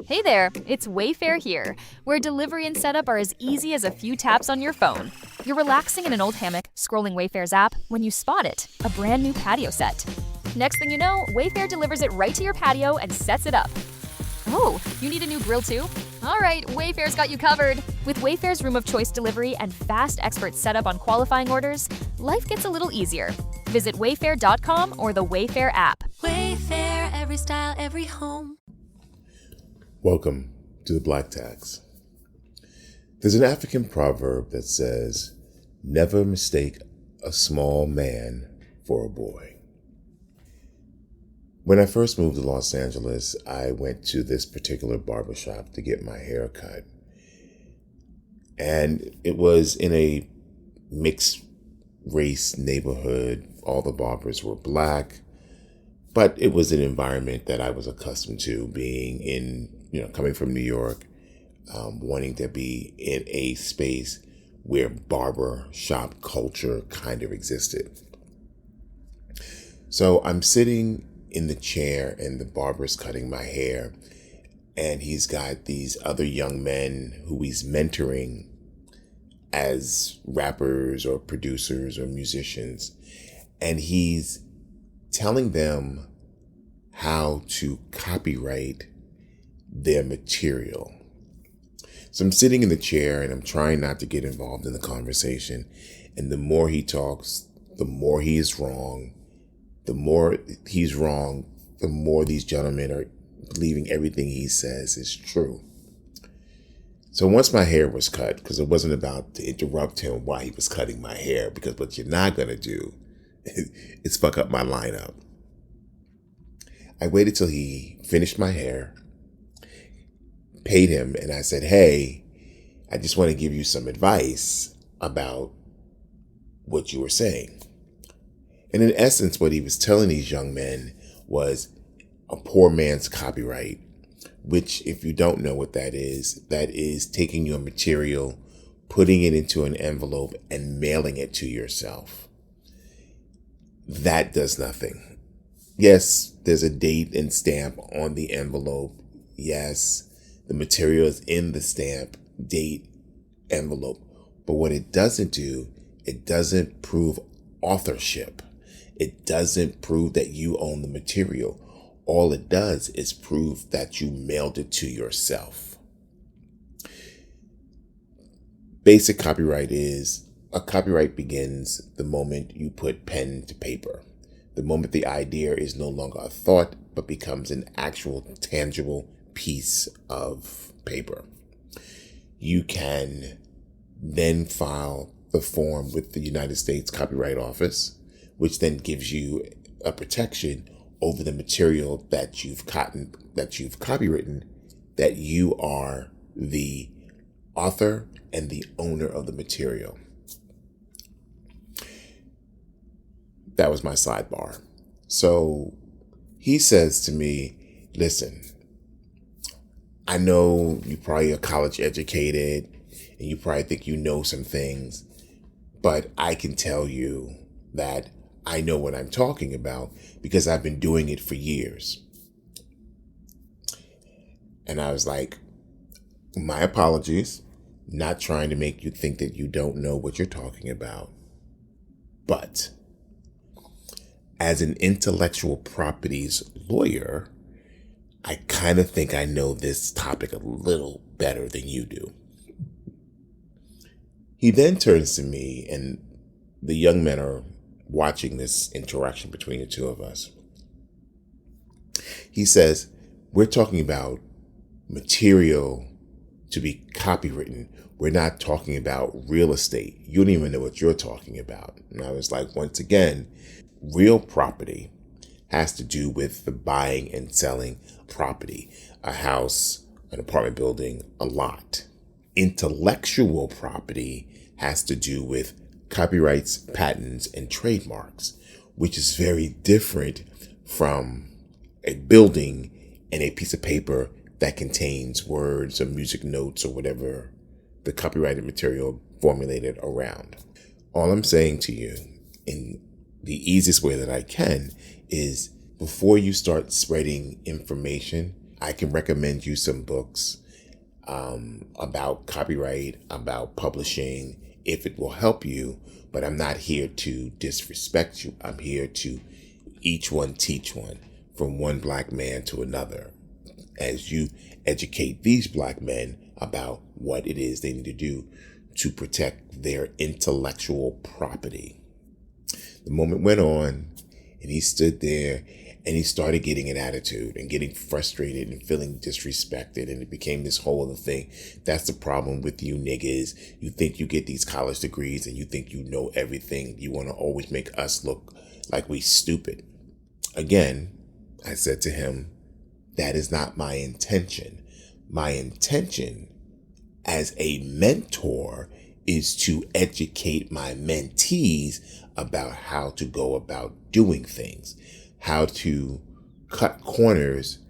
Hey there, it's Wayfair here, where delivery and setup are as easy as a few taps on your phone. You're relaxing in an old hammock, scrolling Wayfair's app, when you spot it, a brand new patio set. Next thing you know, Wayfair delivers it right to your patio and sets it up. Oh, you need a new grill too? All right, Wayfair's got you covered. With Wayfair's Room of Choice delivery and fast expert setup on qualifying orders, life gets a little easier. Visit wayfair.com or the Wayfair app. Wayfair, every style, every home. Welcome to the Black Tax. There's an African proverb that says, never mistake a small man for a boy. When I first moved to Los Angeles, I went to this particular barbershop to get my hair cut. And it was in a mixed race neighborhood. All the barbers were black, but it was an environment that I was accustomed to, being in, coming from New York, wanting to be in a space where barber shop culture kind of existed. So I'm sitting in the chair and the barber's cutting my hair, and he's got these other young men who he's mentoring as rappers or producers or musicians, and he's telling them how to copyright their material. So I'm sitting in the chair and I'm trying not to get involved in the conversation, and the more he talks, the more he is wrong. The more he's wrong, the more these gentlemen are believing everything he says is true. So once my hair was cut, because it wasn't about to interrupt him while he was cutting my hair, because what you're not going to do is fuck up my lineup. I waited till he finished my hair, paid him, and I said, hey, I just want to give you some advice about what you were saying. And in essence, what he was telling these young men was a poor man's copyright, which, if you don't know what that is taking your material, putting it into an envelope, and mailing it to yourself. That does nothing. Yes, there's a date and stamp on the envelope. Yes, the material is in the stamp, date, envelope. But what it doesn't do, it doesn't prove authorship. It doesn't prove that you own the material. All it does is prove that you mailed it to yourself. Basic copyright is, a copyright begins the moment you put pen to paper. The moment the idea is no longer a thought, but becomes an actual tangible piece of paper. You can then file the form with the United States Copyright Office, which then gives you a protection over the material that you've copywritten, that you are the author and the owner of the material. That was my sidebar. So he says to me, listen, I know you probably are college educated and you probably think you know some things, but I can tell you that I know what I'm talking about because I've been doing it for years. And I was like, my apologies, not trying to make you think that you don't know what you're talking about. But as an intellectual properties lawyer, I kind of think I know this topic a little better than you do. He then turns to me, and the young men are watching this interaction between the two of us. He says, we're talking about material to be copywritten. We're not talking about real estate. You don't even know what you're talking about. And I was like, once again, real property has to do with the buying and selling property, a house, an apartment building, a lot. Intellectual property has to do with copyrights, patents, and trademarks, which is very different from a building and a piece of paper that contains words or music notes or whatever the copyrighted material formulated around. All I'm saying to you, in the easiest way that I can, is before you start spreading information I can recommend you some books about copyright, about publishing, if it will help you. But I'm not here to disrespect you. I'm here to each one teach one, from one black man to another, as you educate these black men about what it is they need to do to protect their intellectual property. The moment went on, and he stood there and he started getting an attitude and getting frustrated and feeling disrespected. And it became this whole other thing. That's the problem with you niggas. You think you get these college degrees and you think you know everything. You want to always make us look like we stupid. Again, I said to him, that is not my intention. My intention as a mentor is to educate my mentees about how to go about doing things, how to cut corners,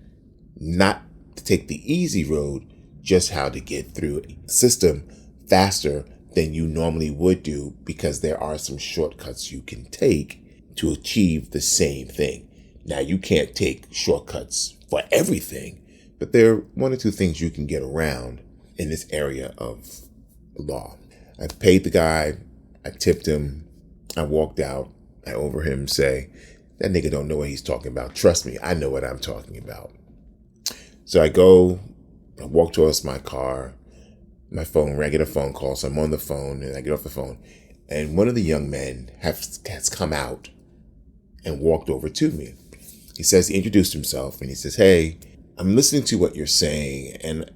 not to take the easy road, just how to get through a system faster than you normally would do, because there are some shortcuts you can take to achieve the same thing. Now, you can't take shortcuts for everything, but there are one or two things you can get around in this area of law. I paid the guy, I tipped him, I walked out, I overheard him say, that nigga don't know what he's talking about. Trust me, I know what I'm talking about. So I walk towards my car, my phone rang, I get a phone call, so I'm on the phone, and I get off the phone, and one of the young men has come out and walked over to me. He introduced himself, and he says, hey, I'm listening to what you're saying, and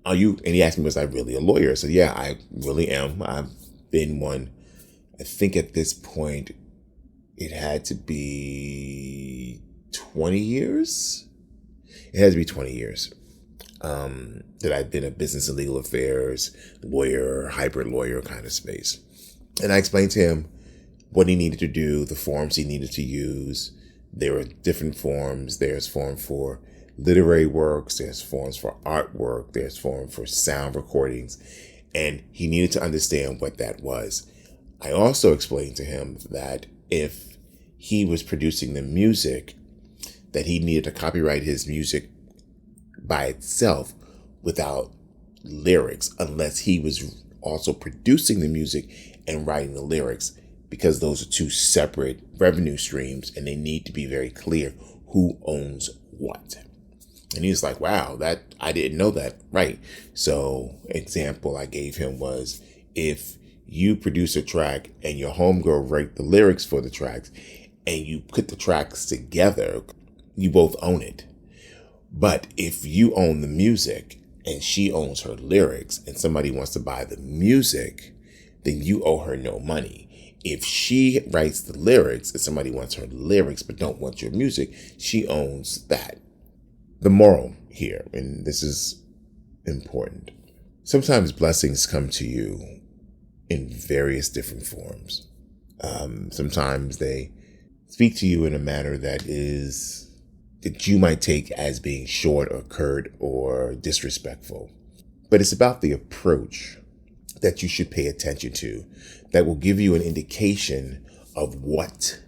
he asked me, was I really a lawyer? I said, yeah, I really am. I've been one. I think at this point, it had to be 20 years. It had to be 20 years that I've been a business and legal affairs lawyer, hybrid lawyer kind of space. And I explained to him what he needed to do, the forms he needed to use. There are different forms. There's form for literary works, there's forms for artwork, there's form for sound recordings, and he needed to understand what that was. I also explained to him that if he was producing the music, that he needed to copyright his music by itself without lyrics, unless he was also producing the music and writing the lyrics, because those are two separate revenue streams and they need to be very clear who owns what. And he was like, wow, I didn't know that. Right. So example I gave him was, if you produce a track and your homegirl write the lyrics for the tracks and you put the tracks together, you both own it. But if you own the music and she owns her lyrics and somebody wants to buy the music, then you owe her no money. If she writes the lyrics and somebody wants her lyrics but don't want your music, she owns that. The moral here, and this is important, sometimes blessings come to you in various different forms. Sometimes they speak to you in a manner that you might take as being short or curt or disrespectful. But it's about the approach that you should pay attention to that will give you an indication of what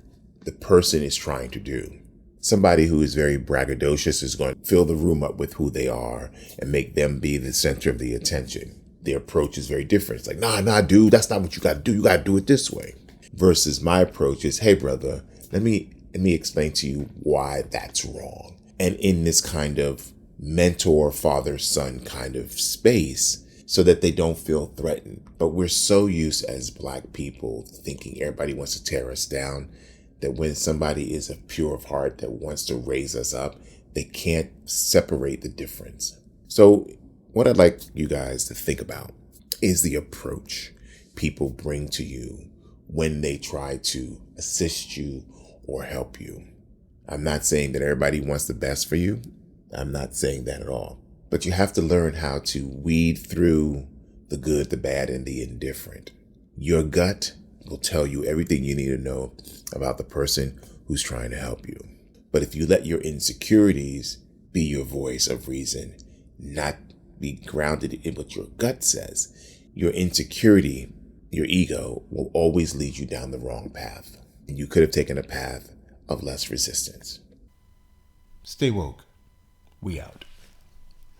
the person is trying to do. Somebody who is very braggadocious is going to fill the room up with who they are and make them be the center of the attention. Their approach is very different. It's like, nah, dude, that's not what you got to do. You got to do it this way. Versus my approach is, hey, brother, let me explain to you why that's wrong. And in this kind of mentor, father, son kind of space, so that they don't feel threatened. But we're so used as Black people thinking everybody wants to tear us down, that when somebody is of pure of heart that wants to raise us up, they can't separate the difference. So what I'd like you guys to think about is the approach people bring to you when they try to assist you or help you. I'm not saying that everybody wants the best for you. I'm not saying that at all. But you have to learn how to weed through the good, the bad, and the indifferent. Your gut will tell you everything you need to know about the person who's trying to help you. But if you let your insecurities be your voice of reason, not be grounded in what your gut says, your insecurity, your ego will always lead you down the wrong path. And you could have taken a path of less resistance. Stay woke. We out.